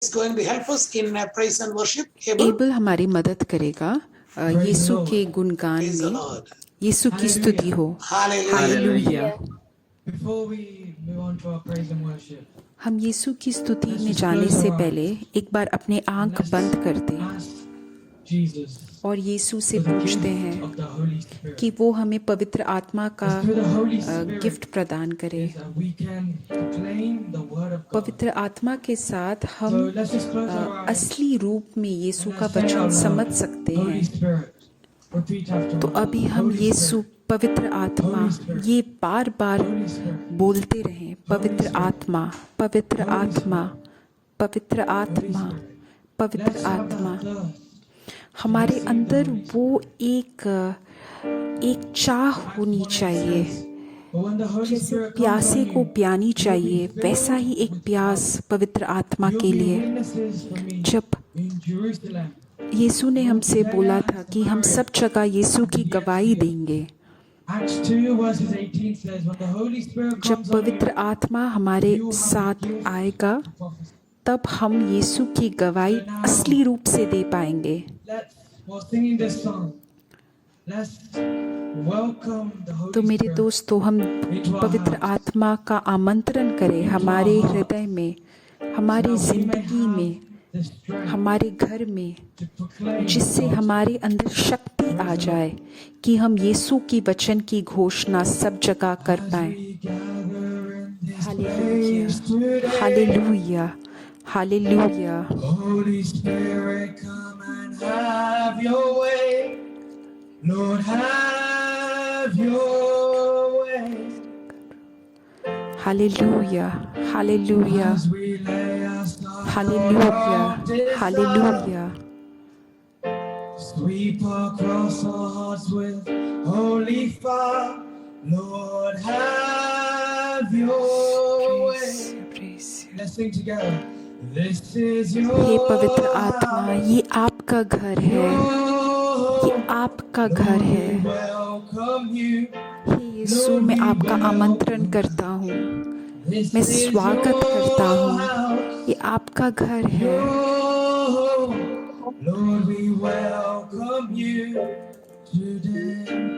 is going to help us in praise and worship. Able हमारी मदद करेगा यीशु के गुणगान Praise the में। Lord. यीशु की स्तुति हो। Hallelujah. Hallelujah. Before we move on to our praise and worship, हम यीशु की स्तुति में जाने से पहले एक बार अपने आंख बंद कर दें ask Jesus और यीशु से for the पूछते gift हैं of the Holy Spirit. कि वो हमें पवित्र आत्मा का Through the Holy Spirit gift प्रदान करे। is that we can proclaim the word of God. पवित्र आत्मा के साथ So हम let's just close our eyes असली रूप में यीशु and का let's say वचन out loud, समझ सकते Holy हैं। Spirit, repeat after तो me. अभी हम Holy यीशु Spirit, पवित्र आत्मा Holy Spirit, ये बार बार Holy Spirit, बोलते रहें। पवित्र Spirit, आत्मा, पवित्र Holy आत्मा, पवित्र Holy आत्मा, Spirit. पवित्र Let's have आत्मा। that thirst. हमारे receive the अंदर Holy वो एक चाह होनी चाहिए, But when the Holy जैसे Spirit comes प्यासे on को you, प्यानी चाहिए, filled वैसा ही एक with प्यास पवित्र आत्मा you'll के be लिए। witnesses for me जब in Jerusalem. यीशु ने हमसे बोला था कि हम सब जगह यीशु की गवाही देंगे। Acts 2 verses 18 says, when the Holy Spirit जब comes on you, पवित्र आत्मा हमारे you will have the साथ gift आएगा, of prophecy. तब हम यीशु की गवाही असली रूप से दे पाएंगे। Let's, while singing this song, let's welcome the तो Holy मेरे Spirit दोस्तों, हम into our पवित्र hearts. आत्मा का आमंत्रण करें हमारे हृदय में, हमारी So that we may जिंदगी have में, the strength हमारे घर में, to proclaim जिससे God's हमारे अंदर शक्ति आ जाए कि हम यीशु की वचन की घोषणा सब जगह कर as पाएं। we gather in this hallelujah, place today. Hallelujah, hallelujah. Holy Spirit, come and have your way. Lord, have your way. Hallelujah, hallelujah, As we lay aside hallelujah, our desires, hallelujah. sweep across our hearts with holy fire. Lord, have your way. Let's sing together. This is your हे पवित्र आत्मा, ये आपका घर है, ये आपका घर है। welcome you. हे यीशु, मैं आपका आमंत्रण करता हूँ, मैं स्वागत करता हूँ। ये आपका घर है। Lord, we welcome you today.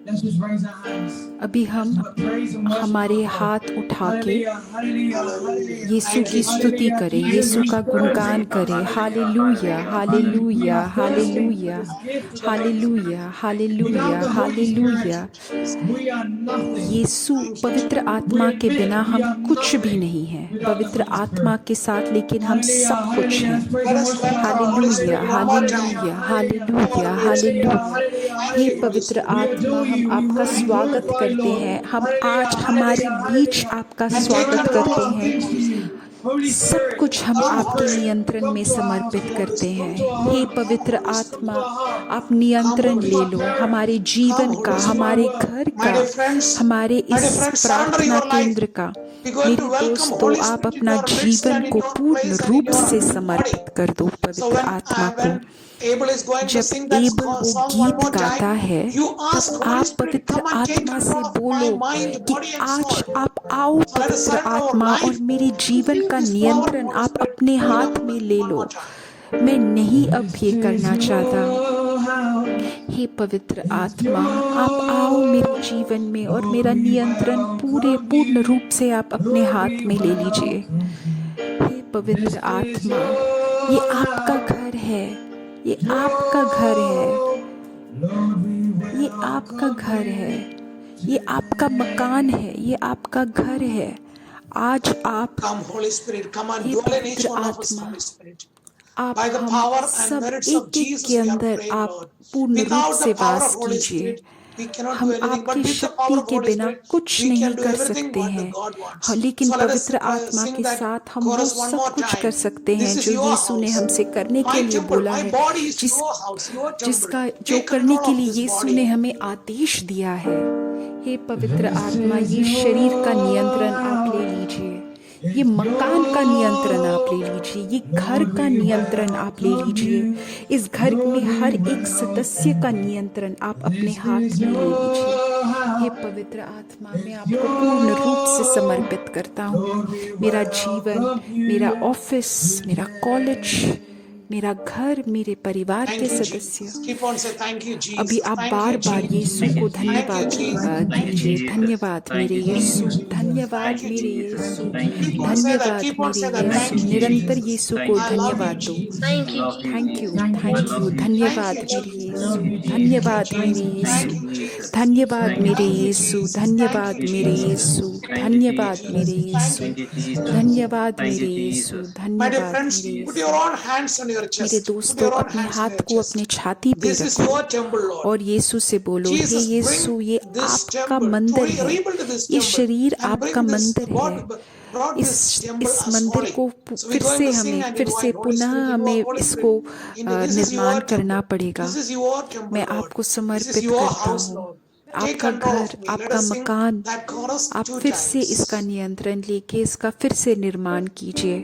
Let's just raise our hands. अभी हम Praise and worship हमारे our God. हाथ उठा के Hallelujah, hallelujah, hallelujah. यीशु की स्तुति करें, यीशु का गुणगान करें। Hallelujah, hallelujah, hallelujah, hallelujah, hallelujah, hallelujah. We are nothing. यीशु पवित्र आत्मा के बिना हम कुछ भी नहीं हैं। पवित्र आत्मा के साथ लेकिन हम सब कुछ हैं। Hallelujah, hallelujah, hallelujah, hallelujah. हे पवित्र आत्मा, हम आपका स्वागत करते हैं। हम आज हमारे बीच आपका स्वागत करते हैं। सब कुछ हम आपके नियंत्रण में समर्पित करते हैं। हे पवित्र आत्मा, आप नियंत्रण ले लो हमारे जीवन का, हमारे घर का, हमारे इस प्रार्थना केंद्र का। मेरे दोस्तों, आप अपना जीवन को पूर्ण रूप से समर्पित कर दो पवित्र आत्मा को। जब एबल वो गीत गाता है, तब आप पवित्र आत्मा से बोलो कि आज आप आओ पवित्र आत्मा, और मेरे जीवन का नियंत्रण आप अपने हाथ में ले लो। मैं नहीं अब ये करना चाहता। हे पवित्र आत्मा, आप आओ मेरे जीवन में और मेरा नियंत्रण पूर्ण रूप से आप अपने हाथ में ले लीजिए। हे पवित्र आत्मा, ये आपका घर है, ये आपका घर है, ये आपका घर है, ये आपका मकान है, ये आपका घर है। आज आप Come, Holy Spirit, come and hey dwell in each पवित्र one of us, आत्मा, Holy Spirit. आप By the हम power and सब merits of एक एक Jesus, के we are अंदर praying, आप Lord. पूर्ण रूप Without से the power वास of Holy कीजिए। Spirit, we cannot हम do anything. But आपकी with the शक्ति power of के Holy बिना Spirit, कुछ we नहीं can do कर everything सकते what the हैं, God wants. लेकिन So let us पवित्र आत्मा sing के that साथ हम वो chorus one सब more कुछ time. कर सकते हैं This is जो your यीशु ने house. हमसे करने My के लिए temple, बोला my है, body is your house, your temple. जिसका जो Take करने control के of लिए this यीशु body. ने हमें आदेश दिया है। हे पवित्र आत्मा, ये शरीर का नियंत्रण आप ले लीजिए, ये मकान का नियंत्रण आप ले लीजिए, ये घर का नियंत्रण आप ले लीजिए, इस घर में हर एक सदस्य का नियंत्रण आप अपने हाथ में ले लीजिए। हे पवित्र आत्मा, मैं आपको पूर्ण रूप से समर्पित करता हूँ। मेरा जीवन, मेरा ऑफिस, मेरा कॉलेज, मेरा घर, मेरे परिवार के Thank you, सदस्य, Jesus. Keep on saying thank you, Jesus. अभी आप Thank bar you, bar Jesus. यीशु को धन्यवाद Thank you, Jesus. दीजिए। धन्यवाद मेरे यीशु, धन्यवाद Thank you, मेरे Jesus. Yeshu, Keep on saying that. धन्यवाद Keep on मेरे saying that. Yeshu. Thank you, निरंतर Jesus. यीशु को I love you, धन्यवाद दो। Jesus. Thank you, thank you, Thank धन्यवाद you, मेरे Jesus. यीशु, Thank धन्यवाद you, मेरे Jesus. Yeshu, Thank you, Jesus. धन्यवाद मेरे Thank you, यीशु, Jesus. धन्यवाद Thank you, मेरे Jesus. यीशु, Thank you, धन्यवाद Jesus. मेरे यीशु, Thank you, Jesus. धन्यवाद मेरे यीशु, My dear धन्यवाद friends, मेरे put Yeshu. your own hands on your मेरे chest. Put दोस्तों, your own अपने hands on हाथ your को अपने chest. छाती पे This is रखो your temple, Lord. और यीशु से बोलो, हे Jesus, यीशु, bring ये this आपका temple, मंदिर to है, rebuild this ये temple, शरीर and आपका bring this, मंदिर है। God brought this temple इस as मंदिर holy. को So फिर we're going से to sing हमें and फिर से invite Holy पुनः Spirit, you हमें are Holy इसको Spirit. This is निर्माण your करना temple. पड़ेगा। This is your temple, मैं Lord. आपको This is समर्पित your करता house, हूँ। Lord. Take आपका control घर, of me. Let आपका us sing मकान, that chorus आप 2 फिर से times. इसका नियंत्रण लेके इसका फिर से निर्माण कीजिए,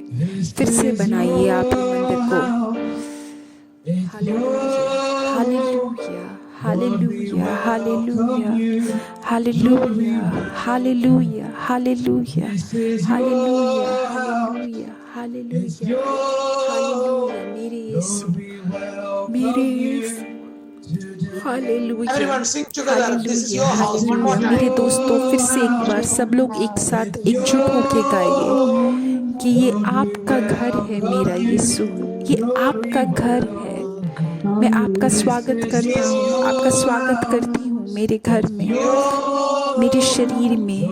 फिर से बनाइए आप ये मंदिर को। Hallelujah, hallelujah, hallelujah, hallelujah, hallelujah, hallelujah, hallelujah, hallelujah, hallelujah, hallelujah, hallelujah, मेरे यीशु, मेरे यीशु, hallelujah, Everyone sing together. This is hallelujah, your house. One more hallelujah. time. मेरे दोस्तों, फिर से एक बार सब लोग एक साथ एकजुट होके गाइए कि ये आपका घर है मेरा यीशु, ये आपका घर है। मैं आपका स्वागत करता हूँ, आपका स्वागत करती हूँ मेरे घर में, मेरे शरीर में।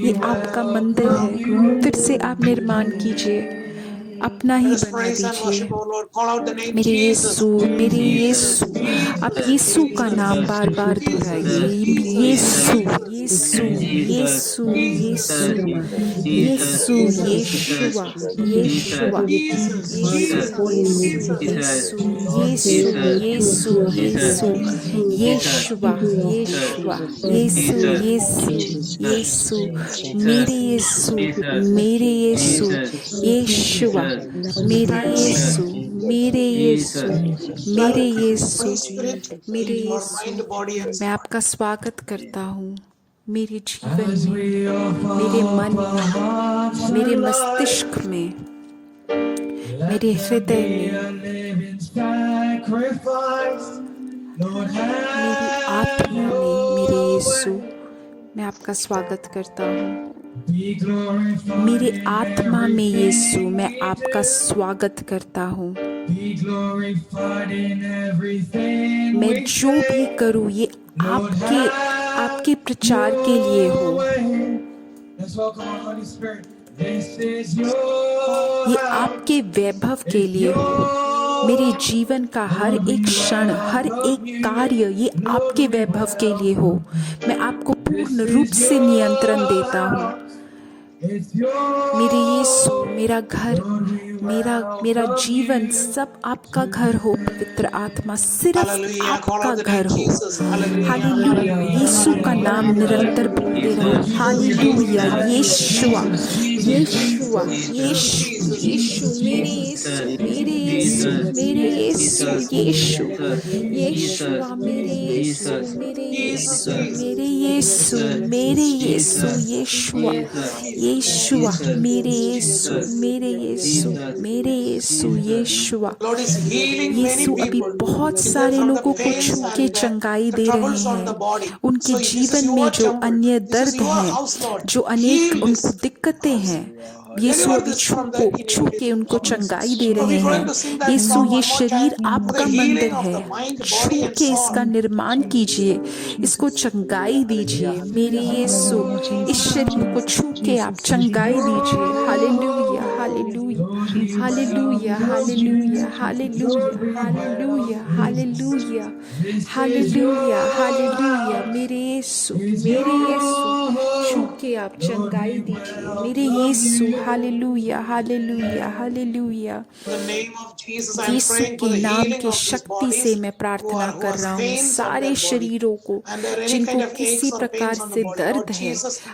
ये आपका मंदिर है, फिर से आप निर्माण कीजिए, अपना ही Let us बना praise and दीजिए। worship, O Lord. Call out the name मेरे Jesus. यीशु, मेरे यीशु, आप यीशु का नाम बार बार दोहराइए। यीशु, यीशु, यीशु, यीशु, यीशु, यीशुआ, यीशुआ, यीशु, यीशु, यीशु, यीशु, यीशुआ, यीशुआ, यीशु, यीशु, यीशु, मेरे यीशु, मेरे यीशु, यीशुआ, मेरे यीशु, मेरे यीशु, मेरे यीशु, मेरे यीशु। मैं आपका स्वागत करता हूँ मेरे जीवन में, मेरे मन में, मेरे मस्तिष्क में, मेरे हृदय में, मेरी आत्मा में। मेरे यीशु, मैं आपका स्वागत करता हूँ मेरे आत्मा में। यीशु, मैं आपका स्वागत करता हूँ। मैं जो भी करूँ ये आपके प्रचार के लिए हो, ये आपके वैभव के लिए हो। मेरे जीवन का हर एक क्षण, हर एक कार्य ये आपके वैभव के लिए हो। मैं आपको पूर्ण रूप से नियंत्रण देता हूँ। मेरे यीशु, मेरा घर, मेरा जीवन सब आपका घर हो। पवित्र आत्मा, सिर्फ आपका घर हो। हालेलुया, यीशु का नाम निरंतर बोलते रहो। हालेलुया, यीशुआ, यीशुआ, यीशु, यीशु, मेरे यीशु, मेरे यीशु, मेरे यीशु, यीशु, यीशुआ, मेरे यीशु, मेरे यीशु, मेरे यीशु, मेरे यीशु, यीशुआ, यीशुआ, मेरे यीशु, मेरे यीशु, मेरे यीशु, यीशुआ। यीशु अभी बहुत सारे लोगों को छू के चंगाई दे रहे हैं। उनके जीवन में जो अन्य दर्द हैं, जो अनेक उनको दिक्कतें हैं, यीशु अभी छू के उनको चंगाई दे रहे हैं। यीशु, ये शरीर आपका मंदिर है, छू के इसका निर्माण कीजिए, इसको चंगाई दीजिए। मेरे यीशु, इस शरीर को छू के आप चंगाई दीजिए। Hallelujah, hallelujah, hallelujah, hallelujah, hallelujah, hallelujah, hallelujah, hallelujah, hallelujah. मेरे यीशु, मेरे यीशु, छू के आप चंगाई दीजिए। मेरे यीशु, हालेलुया, हालेलुया, हालेलुया। यीशु के नाम की शक्ति से मैं प्रार्थना कर रहा हूँ सारे शरीरों को जिनको किसी प्रकार से दर्द है,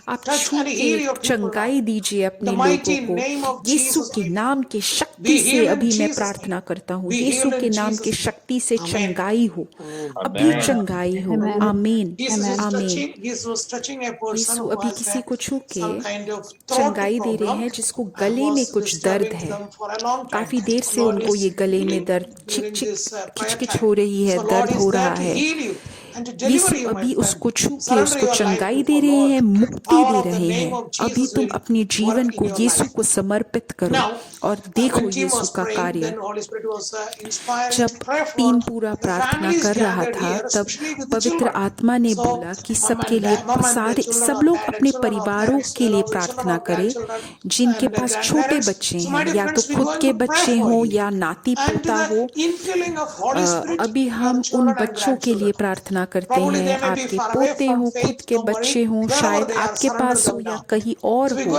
आप छू के चंगाई दीजिए अपने लोगों को। यीशु के नाम नाम के शक्ति से अभी मैं प्रार्थना करता हूँ, यीशु के नाम के शक्ति से चंगाई हो, अभी चंगाई हो। आमीन, आमीन। यीशु अभी किसी को छू के चंगाई दे रहे हैं जिसको गले में कुछ दर्द है, काफी देर से उनको ये गले में दर्द, चिक चिक किचकिच हो रही है, दर्द हो रहा है। यीशु अभी उसको छू के उसको चंगाई दे रहे हैं, मुक्ति दे रहे हैं। अभी तुम अपने जीवन को यीशु को समर्पित करो और देखो यीशु का कार्य। जब टीम पूरा प्रार्थना कर रहा था तब पवित्र आत्मा ने बोला कि सबके लिए, सब लोग अपने परिवारों के लिए प्रार्थना करें जिनके पास छोटे बच्चे हैं, या तो खुद के बच्चे हों या नाती पोता हो। अभी हम उन बच्चों के लिए प्रार्थना करते हैं, आपके पोते हों, खुद के बच्चे हों, शायद आपके पास हो या कहीं और हो।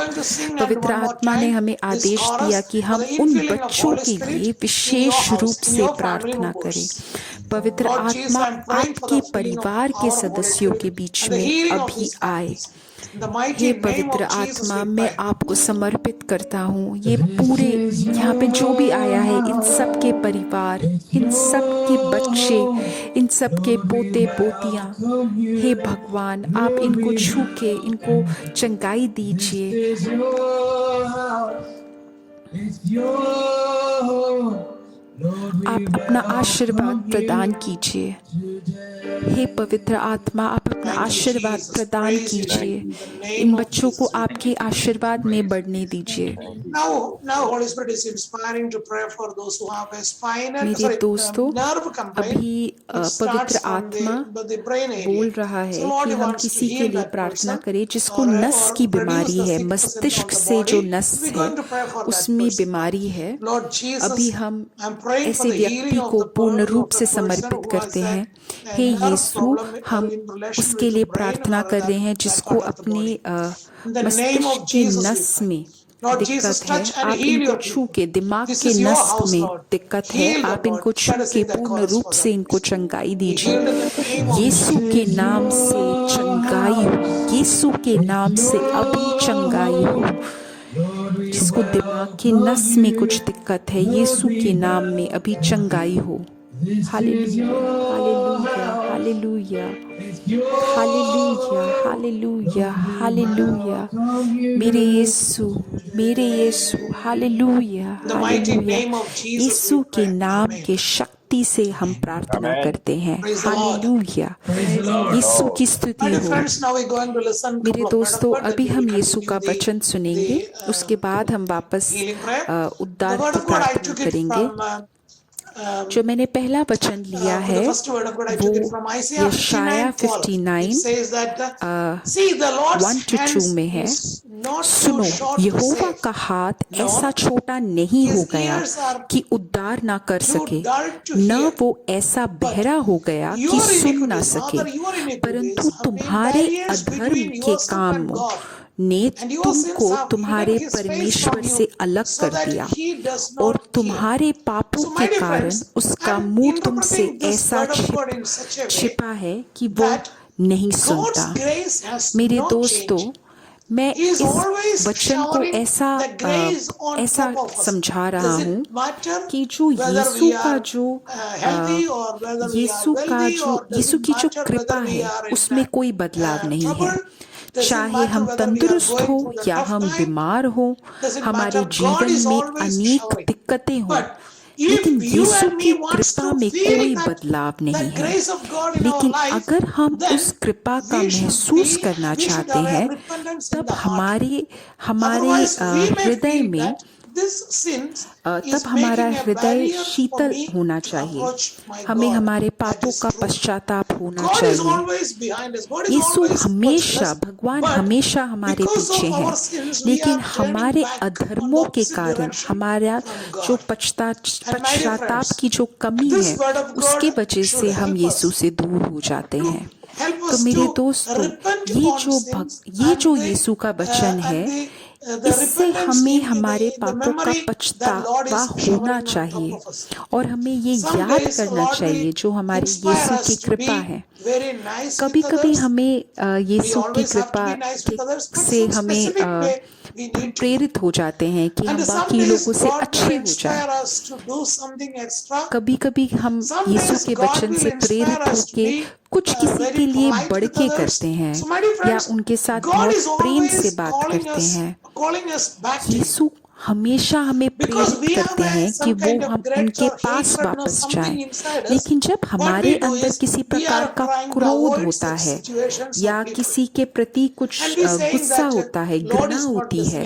पवित्र आत्मा ने हमें आदेश दिया कि हम उन बच्चों के लिए विशेष रूप से प्रार्थना करें। पवित्र आत्मा आपके परिवार के सदस्यों के बीच में अभी आए। हे पवित्र आत्मा, मैं आपको समर्पित करता हूँ ये पूरे यहाँ पे जो भी आया है, इन सब के परिवार, इन सब के बच्चे, इन सब के पोते पोतियाँ। हे भगवान, आप इनको छू के इनको चंगाई दीजिए। आप अपना आशीर्वाद प्रदान कीजिए। हे पवित्र आत्मा, आप अपना आशीर्वाद प्रदान कीजिए। इन बच्चों को आपके आशीर्वाद में बढ़ने दीजिए। मेरे दोस्तों, अभी पवित्र आत्मा बोल रहा है कि हम किसी के लिए प्रार्थना करें जिसको नस की बीमारी है, मस्तिष्क से जो नस है उसमें बीमारी है। अभी हम ऐसे व्यक्ति को पूर्ण रूप से समर्पित करते हैं। हे यीशु, हम उसके लिए प्रार्थना कर रहे हैं जिसको अपने मस्तिष्क के नस में दिक्कत है। आप इनको छू के, दिमाग के नस में दिक्कत है, आप इनको छू के पूर्ण रूप से इनको चंगाई दीजिए। यीशु के नाम से चंगाई हो, यीशु के नाम से अभी चंगाई हो। जिसको दिमाग के नस में कुछ दिक्कत है, यीशु के नाम में अभी चंगाई हो। Hallelujah, hallelujah, hallelujah, hallelujah, hallelujah. मेरे यीशु, मेरे यीशु, हालेलुया, हालेलुया। यीशु के नाम के शक्ति से हम प्रार्थना करते हैं। हालेलुया, यीशु की स्तुति हो। मेरे दोस्तों, अभी हम यीशु का वचन सुनेंगे, उसके बाद हम वापस उद्धार की प्रार्थना करेंगे। जो मैंने पहला वचन लिया है वो यशाया 59 1-2 में है। सुनो, यहोवा का हाथ ऐसा छोटा नहीं हो गया कि उद्धार ना कर सके, न वो ऐसा बहरा हो गया कि सुन ना सके, परंतु तुम्हारे अधर्म के कामों ने तुमको तुम्हारे परमेश्वर से अलग कर दिया, और तुम्हारे पापों के कारण उसका मुंह तुमसे ऐसा छिपा है कि वो नहीं सुनता। मेरे दोस्तों, मैं इस वचन को ऐसा समझा रहा हूँ कि जो यीशु की जो कृपा है उसमें कोई बदलाव नहीं है। चाहे हम तंदुरुस्त हो या हम बीमार हो, हमारे जीवन में अनेक दिक्कतें हों, लेकिन यीशु की कृपा में कोई बदलाव नहीं है। लेकिन अगर हम उस कृपा का महसूस करना चाहते हैं, तब हमारे हृदय में तब हमारा हृदय शीतल होना चाहिए। हमें हमारे पापों का पश्चाताप होना चाहिए। यीशु हमेशा, भगवान हमेशा हमारे पीछे हैं, लेकिन हमारे अधर्मों के कारण, हमारा जो पश्चाताप की जो कमी है, उसकी वजह से हम यीशु से दूर हो जाते हैं। तो मेरे दोस्तों, ये जो यीशु का वचन है, इससे हमें हमारे पापों का पछतावा होना चाहिए और हमें ये याद करना चाहिए जो हमारे यीशु की कृपा है। कभी कभी हमें यीशु की कृपा से हमें प्रेरित हो जाते हैं कि हम बाकी लोगों से अच्छे हो जाएं। कभी कभी हम यीशु के वचन से प्रेरित होके कुछ किसी के लिए बढ़ के करते हैं या उनके साथ बहुत प्रेम से बात करते हैं। यीशु हमेशा हमें प्रेरित करते हैं कि वो हम उनके पास वापस जाएं। लेकिन जब हमारे अंदर किसी प्रकार का क्रोध होता है या किसी के प्रति कुछ गुस्सा होता है, घृणा होती है,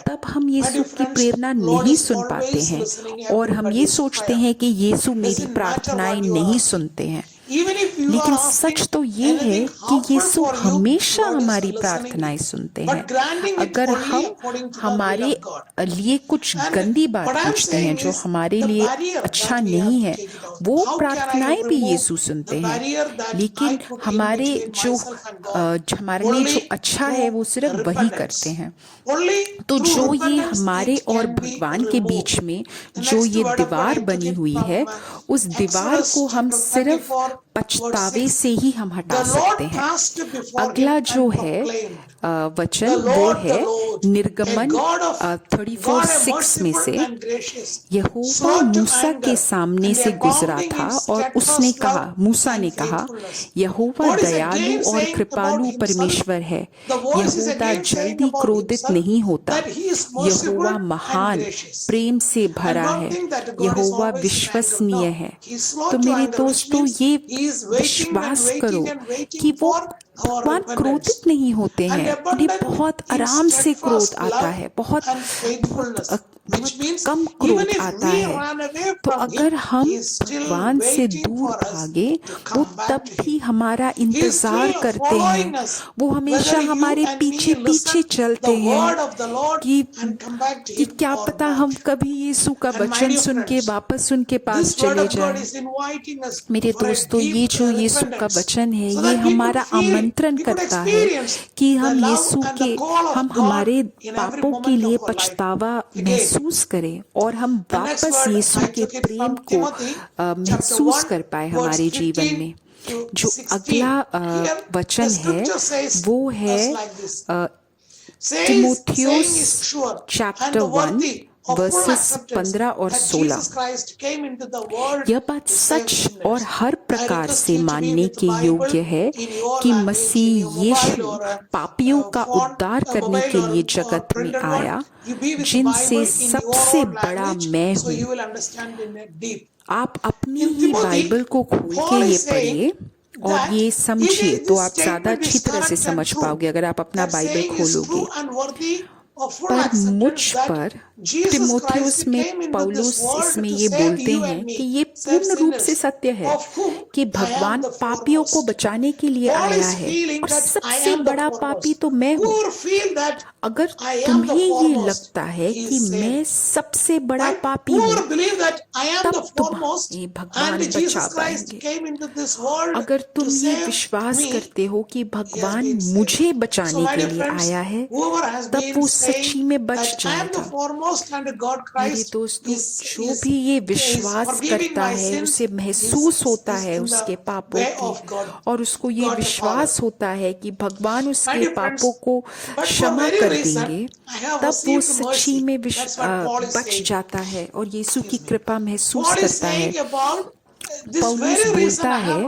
तब हम यीशु की प्रेरणा नहीं सुन पाते हैं और हम ये सोचते हैं कि यीशु मेरी प्रार्थनाएं नहीं सुनते हैं। लेकिन सच तो ये है कि यीशु हमेशा हमारी प्रार्थनाएं सुनते हैं। अगर हम हमारे लिए कुछ गंदी बात पूछते हैं जो हमारे लिए अच्छा नहीं है, वो प्रार्थनाएं भी यीशु सुनते हैं। लेकिन हमारे हमारे लिए जो अच्छा है वो सिर्फ वही करते हैं। तो जो ये हमारे और भगवान के बीच में जो ये दीवार बनी हुई है, उस दीवार को हम सिर्फ पछतावे से ही हम हटा सकते हैं। अगला जो है वचन वो है निर्गमन 34:6 में से, यहोवा मूसा के सामने से गुजरा था और उसने कहा, मूसा ने कहा, यहोवा दयालु और कृपालु परमेश्वर है, यहोवा जल्दी क्रोधित नहीं होता, यहोवा महान प्रेम से भरा है, यहोवा विश्वसनीय है। तो मेरे दोस्तों, ये विश्वास करो कि वो भगवान क्रोधित नहीं होते हैं, उन्हें बहुत आराम से क्रोध आता है, बहुत कम क्रोध आता है। तो अगर हम भगवान से दूर भागे, वो तब भी हमारा इंतजार करते हैं, वो हमेशा हमारे पीछे पीछे चलते हैं कि क्या पता हम कभी यीशु का वचन सुन के वापस उनके पास चले जाएं। मेरे दोस्तों, ये जो यीशु का वचन है, ये हमारा आमंत्रण करता है कि हम यीशु के हमारे पापों के लिए पछतावा महसूस करें और हम वापस यीशु के प्रेम को महसूस कर पाए हमारे जीवन में। जो अगला वचन है वो है तिमोथियुस चैप्टर 1 वर्सेस 15 और 16। यह बात सच और हर प्रकार से मानने के योग्य है कि मसीह यीशु पापियों का उद्धार करने के लिए जगत में आया, जिनसे सबसे बड़ा मैं हूँ। आप अपनी ही बाइबल को खोल के ये पढ़िए और ये समझिए तो आप ज्यादा अच्छी तरह से समझ पाओगे अगर आप अपना बाइबल खोलोगे। पर मुझ पर तिमोथियुस में पौलुस इसमें ये बोलते हैं कि ये पूर्ण रूप से सत्य है कि भगवान पापियों को बचाने के लिए आया है और सबसे बड़ा पापी तो मैं हूँ। अगर तुम्हें ये लगता है कि मैं सबसे बड़ा पापी हूँ, तब तुम्हें भगवान बचा पाएंगे। अगर तुम ये विश्वास करते हो कि भगवान मुझे बचाने के लिए आया है, तब वो सच्ची में बच जाएगा। मेरे दोस्तों, जो भी ये विश्वास करता है, उसे महसूस होता है उसके पापों की और उसको ये विश्वास होता है कि भगवान उसके पापों को क्षमा कर देंगे, तब वो सच्ची में बच जाता है और यीशु की कृपा महसूस करता है। पौलुस बोलता है,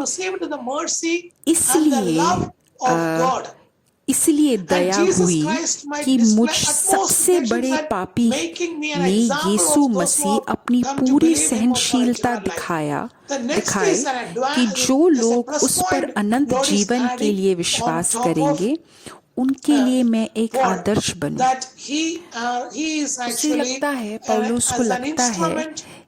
इसलिए दया हुई कि मुझ सबसे बड़े पापी में यीशु मसीह अपनी पूरी सहनशीलता दिखाए कि जो लोग उस पर अनंत जीवन के लिए विश्वास करेंगे, उनके लिए मैं एक आदर्श बनूं। उसे लगता है, पौलुस को लगता है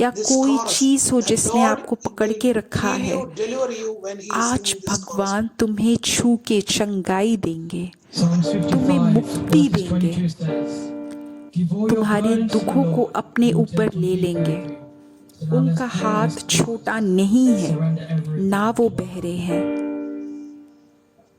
या this कोई chorus, चीज हो that जिसने God आपको पकड़ के रखा will है, heal you, deliver you when He is आज singing this chorus. भगवान तुम्हें छू के चंगाई देंगे, Psalms तुम्हें 55 मुक्ति verses देंगे, 22 says, "Give all your तुम्हारे burdens to the दुखों को Lord, अपने He will ऊपर take on ले His लेंगे। burden." So now उनका let's pray हाथ this prayer. छोटा नहीं है, Surrender everything ना वो to the बहरे Lord. हैं।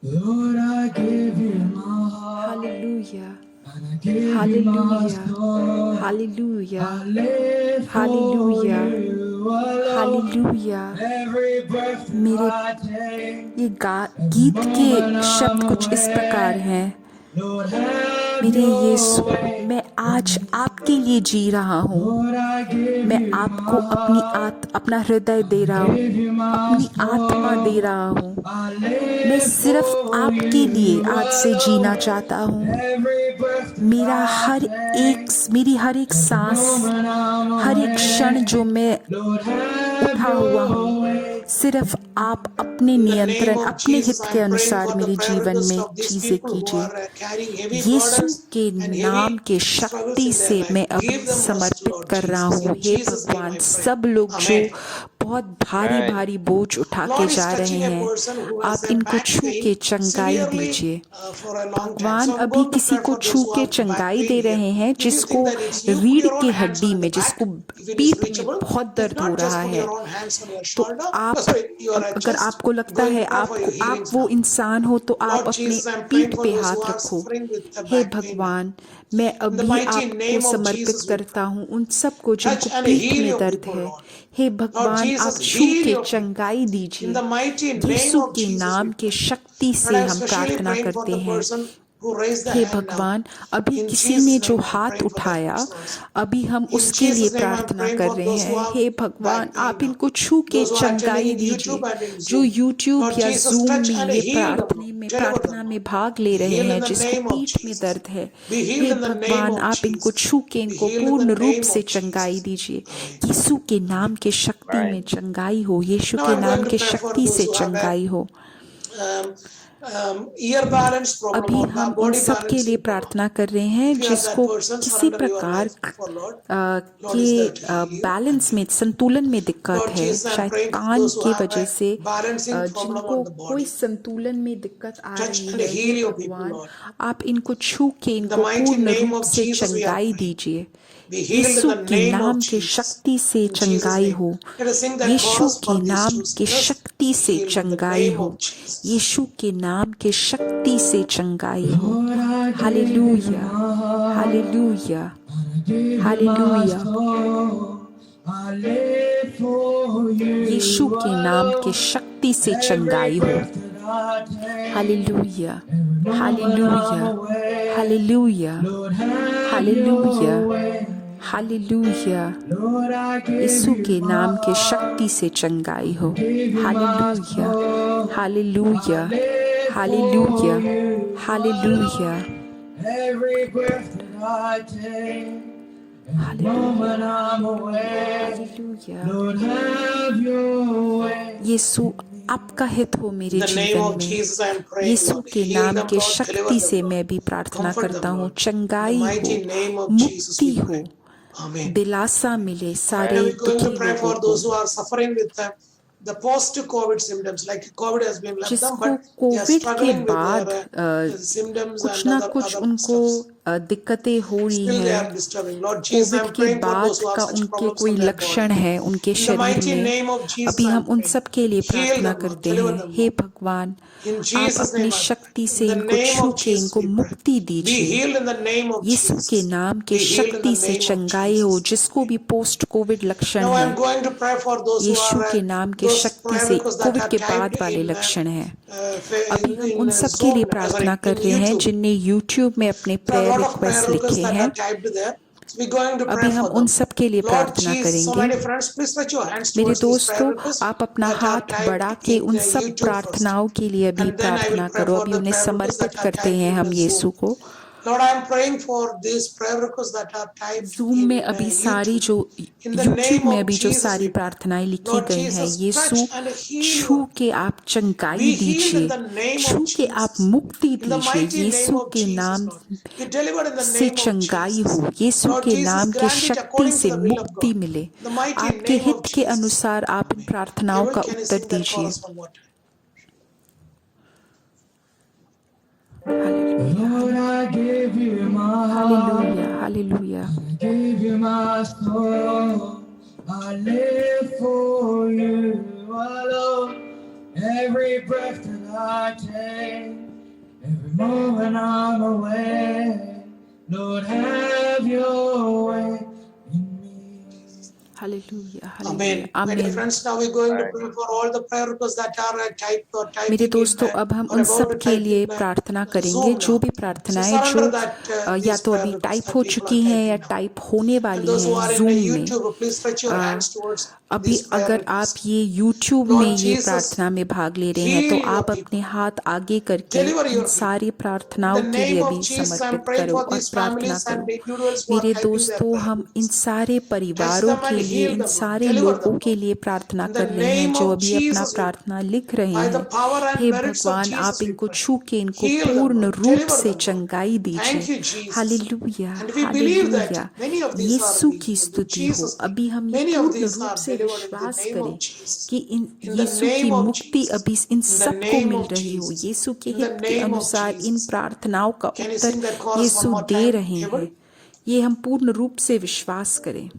Lord, I give you my heart. Hallelujah. And I give you my Hallelujah. soul. Hallelujah. I live for Hallelujah. you alone. Hallelujah. Every breath that मेरे I take, ये every गीत के moment शब्द I'm कुछ इस प्रकार away. हैं। Lord, have मेरे your यीशु, way. मैं आज आपके लिए जी रहा हूँ। Lord, I give मैं you आपको my अपना हृदय दे रहा हूँ, give you my अपनी आत्मा दे soul. रहा हूँ। I मैं live सिर्फ for आपके लिए you आज से जीना alone. चाहता हूँ। Every breath that मेरा मेरी हर एक सांस, moment I'm हर एक क्षण away. जो मैं Lord, have उठा हुआ हूँ, your way. सिर्फ आप अपने In the name नियंत्रण, of अपने Jesus, हित के I'm praying अनुसार for the मेरे prayer जीवन request में of these चीजें people who कीजिए। are carrying heavy Yeshu burdens के and नाम heavy के struggles शक्ति in their से life. मैं अब Give them rest, समर्पित Lord कर रहा Jesus. हूँ। In हे Jesus' name भगवान, I pray. सब लोग जो Amen. बहुत भारी भारी बोझ उठा के Lord is जा रहे touching a हैं, person who has आप a इनको back छू के pain चंगाई severely दीजिए। for a long time. भगवान So I'm अभी going to किसी pray को for छू those who के have back चंगाई pain दे here. रहे हैं, If you जिसको think that it's you, put रीढ़ your के own hands हड्डी on में, the back जिसको if it is पीठ में reachable. बहुत If दर्द हो not, just रहा put है, your own hands on your तो shoulder. आप Sorry, your अगर chest. आपको लगता Going है to pray for your आप healings वो now. इंसान हो, तो आप Lord अपने Jesus, I'm praying पीठ for पे those who हाथ are रखो। suffering with the hey back pain now. भगवान, मैं In the अभी mighty आपको name of समर्पित Jesus, we करता pray. हूँ उन सबको Touch जिनको and पीठ heal में your दर्द people, है। Lord. हे Lord भगवान, आप Jesus, छू heal के your people. चंगाई In दीजिए। the mighty name Yeshu of के Jesus, we नाम के pray. शक्ति And से I'm हम especially प्रार्थना praying for करते the हैं। person who raised the hey hand now. भगवान, अभी In किसी ने Jesus' जो name, I'm हाथ praying for that उठाया, person also. अभी हम In उसके लिए Jesus' name, I'm प्रार्थना praying कर for रहे those who हैं। have हे भगवान, back pain आप now. इनको छू के Those who are attending चंगाई in दीजिए। YouTube and in जो Zoom. यूट्यूब Lord या Jesus, जूम touch में and ये heal them, Lord. Deliver them, प्रार्थना Lord. में भाग ले Be रहे healed in हैं, the जिसको name of पीठ में Jesus. दर्द है, Be healed hey in the name भगवान, of आप इनको Jesus. छू के Be इनको healed in पूर्ण the रूप name से of चंगाई Jesus. दीजिए। Amen. यीशु के नाम के शक्ति Right. में चंगाई हो, यीशु Now के I'm नाम going to के pray for शक्ति those से who have a चंगाई हो। ear balance problem अभी or हम उन body सब के लिए balancing problem. प्रार्थना कर रहे हैं If you are that जिसको person, किसी surrender your प्रकार life before Lord. Lord के is there to heal you. Balance में, संतुलन में दिक्कत Lord है, Jesus, I'm शायद praying for can't those who के have वजह a से balancing problem जिनको on the कोई body. संतुलन में दिक्कत आ Touch रही and है। heal हे your people, भगवान, Lord. आप इनको छू के In the इनको mighty पूर्ण name रूप of से Jesus, we are चंगाई praying. दीजिए। Be healed in Yeshu the के name नाम of के Jesus. शक्ति से In Jesus' चंगाई name. हो। Let us sing that Yeshu chorus के for these नाम two के sinners. शक्ति Be से healed in the चंगाई name हो। of Jesus. यीशु के नाम के शक्ति से चंगाई हो। Lord, I give you hallelujah, my heart. Hallelujah, And I give you my hallelujah. soul. I live for you यीशु के नाम के alone. शक्ति से Every चंगाई हो। breath that I take, hallelujah, every moment I'm hallelujah, away. Hallelujah, Lord, have hallelujah, your way. Hallelujah. Lord, I give Yeshu you के my नाम के heart. शक्ति से चंगाई हो। Give you my hallelujah, soul. Hallelujah, I live hallelujah, for you hallelujah, alone. Every breath that I take, every moment I'm away. Hallelujah. Lord, have your way. यीशु, आपका हित हो In मेरे the name जीवन of में। Jesus, I am praying, Yeshu Lord. के Heal नाम them, के Lord. Deliver शक्ति them, से Lord. मैं भी प्रार्थना Comfort करता them, हूँ। Lord. In the चंगाई हो, mighty name of Jesus, we मुक्ति हो, pray. Amen. दिलासा मिले And सारे we're going to दुखी pray लोगों for को, those who are suffering with the post-COVID symptoms. Like COVID has been left them, जिसको but they are कोविड के struggling with बाद their symptoms कुछ and ना other कुछ उनको stuffs. दिक्कतें हो रही Still they हैं। are disturbing. Lord Jesus, Covid I'm के praying for बाद those who have का such उनके problems कोई on their लक्षण body. है उनके In the शरीर mighty में, name of Jesus, अभी I'm हम उन praying. सब के लिए Heal प्रार्थना them, Lord. करते Deliver हैं। them, हे Lord. भगवान, In आप Jesus' अपने name I शक्ति pray. से In the इनको name छू of के Jesus इनको we pray. मुक्ति Be दीजिए। healed in the name of Yeshu Jesus. के नाम के Be healed in शक्ति the से name of चंगाई हो, Jesus. जिसको भी पोस्ट कोविड लक्षण Now है। I'm going to pray for those who Yeshu are के नाम के those शक्ति prayer से requests that कोविड are के बाद typed वाले in लक्षण हैं। in, अभी हम in उन सब के Zoom, लिए प्रार्थना कर in रहे हैं YouTube. जिनने यूट्यूब में अपने There are a prayer lot of prayer request requests लिखे that हैं। are typed there. So we're going to अभी pray हम for उन them. सब के लिए Lord प्रार्थना Jesus, so करेंगे। many friends, please stretch your hands मेरे towards these prayer दोस्तों, requests आप अपना that are हाथ बढ़ा typed के in उन the सब YouTube first. प्रार्थनाओं के लिए अभी And then I will प्रार्थना pray करो। for अभी the उन्हें prayer requests समर्पित that are करते typed हैं in हम the यीशु Zoom. को। Lord, I am praying for these prayer requests that are typed zoom in में अभी सारी YouTube. जो In the यूट्यूब name में of अभी जो Jesus, सारी we pray. प्रार्थनाएं लिखी Lord गई हैं, Jesus, Yeshu touch and heal छू your के people. आप चंगाई Be healed in दीजिए, the name छू of के आप Jesus. मुक्ति In the दीजिए। mighty name यीशु of के Jesus, नाम Lord. Be delivered in the से name of चंगाई Jesus. हो, यीशु Lord के Jesus, नाम के grant it शक्ति according to से the will of मुक्ति God. मिले। In the mighty आपके name of हित के Jesus. अनुसार आप इन Amen. प्रार्थनाओं Abel, का can you Uttar sing that दीजिए। chorus one more time? Lord, I give you my heart. Hallelujah, hallelujah, I give you my soul. I live for you alone. Every breath that I take, every moment I'm away, Lord, have your way in me. Hallelujah, Amen. Hallelujah, My dear आमीन। friends, now we're going to pray for all the prayer requests that are मेरे typing दोस्तों, in अब हम or उन about सब to के type लिए in प्रार्थना करेंगे, Zoom जो now. भी So प्रार्थनाएं surrender जो that या these तो prayer अभी requests टाइप that हो people are चुकी हैं या typing now. टाइप होने And वाली those who हैं are in जूम में। YouTube, please stretch your hands towards अभी these prayer अगर आप requests. ये YouTube में Lord ये Jesus, प्रार्थना में भाग ले रहे हैं तो heal your आप अपने people. हाथ आगे करके Deliver इन your people. सारी In प्रार्थनाओं the के लिए name of अभी Jesus, I'm समर्पित praying करो for और these प्रार्थना families करो। and individuals who are मेरे typing their दोस्तों, prayer हम इन requests. सारे Touch परिवारों them के and लिए, heal इन them, Lord. सारे Deliver लोगों them, के Lord. लिए प्रार्थना In कर the रहे हैं name जो of अभी अपना Jesus, we pray. प्रार्थना लिख रहे By the हैं। power and hey merits of भगवान, आप Jesus, we इनको pray. छू के इनको Heal them, पूर्ण Lord. रूप Deliver से them, Lord. चंगाई दीजिए। Thank you, Jesus. Hallelujah, And we believe that hallelujah. many of these are Yeshu being की healed in स्तुति हो। Jesus' name. अभी हम ये Many of पूर्ण these रूप are से delivered in the विश्वास name करें of Jesus. कि इन In the यीशु की name of मुक्ति Jesus. अभी इन In the सबको name मिल of रही हो। Jesus. यीशु के In the हित के name of अनुसार इन Jesus. प्रार्थनाओं का Can you Uttar sing that chorus one Yeshu more they time, रहे हैं। Hayward? ये हम पूर्ण रूप से विश्वास करें।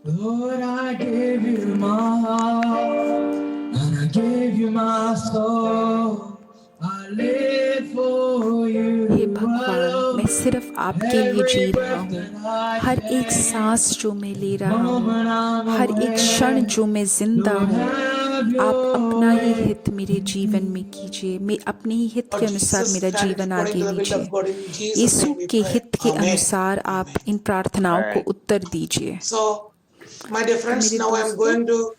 Lord, I give you my heart, and I give you my soul. I live for you हे भगवान, मैं alone. सिर्फ आपके लिए जी Every रहा breath हूँ। that I हर एक take, सांस जो मैं ले रहा moment हूँ, I'm हर एक क्षण away, जो मैं जिंदा Lord, हूँ, have आप your अपना ही way. हित मेरे जीवन में कीजिए। मैं अपने ही हित के Lord अनुसार Jesus, मेरा grant it जीवन according आगे to the will लीजिए। of God. In Jesus' Yeshu name we के pray. हित के Amen. अनुसार आप Amen. इन प्रार्थनाओं को उत्तर दीजिए। So, my dear तो friends, मेरे now I'm दोस्तों, going to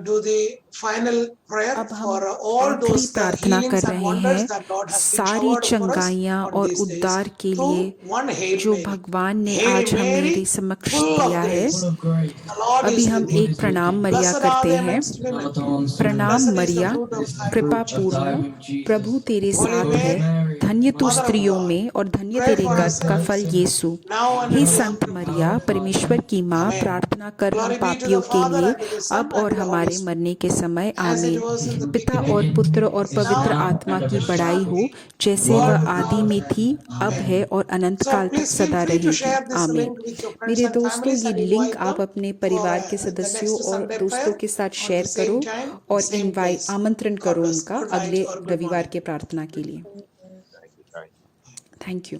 do the final prayer अब हम for all आखिरी those प्रार्थना healings कर and रहे wonders हैं that Lord has been सारी showered over us चंगाइयाँ on और these days उद्धार के through लिए one Hail जो Mary. भगवान ने Hail आज Mary, हमारे समक्ष full of दिया है। Full grace. of grace. The Lord अभी is हम with you. एक प्रणाम मरिया Blessed are करते they हैं। amongst women. प्रणाम Blessed is the Maria, fruit of thy कृपा womb, Jesus. पूर्ण, प्रभु तेरे Holy साथ Mary, है। धन्य तू Mother of स्त्रियों God, में और धन्य pray तेरे for us गर्भ का sinners, फल यीशु। now and hey at the hour Sant of our Maria, death. परमेश्वर की माँ, Amen. प्रार्थना कर हम Glory be to पापियों the के Father लिए and to the Son अब and और to the हमारे Holy Spirit, मरने के समय। as it आमीन। was in the पिता beginning, और पुत्र और is पवित्र now, आत्मा की and बड़ाई shall हो, be, जैसे God वह with आदि all में time. थी, अब Amen. है और अनंत So काल तक please feel सदा free to रहेगी। share this आमीन। link with your friends मेरे and दोस्तों, families ये and लिंक invite आप them अपने for परिवार के the सदस्यों next और Sunday दोस्तों prayer के साथ on शेयर the करो same time, और same place. आमंत्रण God करो bless. उनका Good night अगले or good रविवार morning. के प्रार्थना के लिए। Thank you.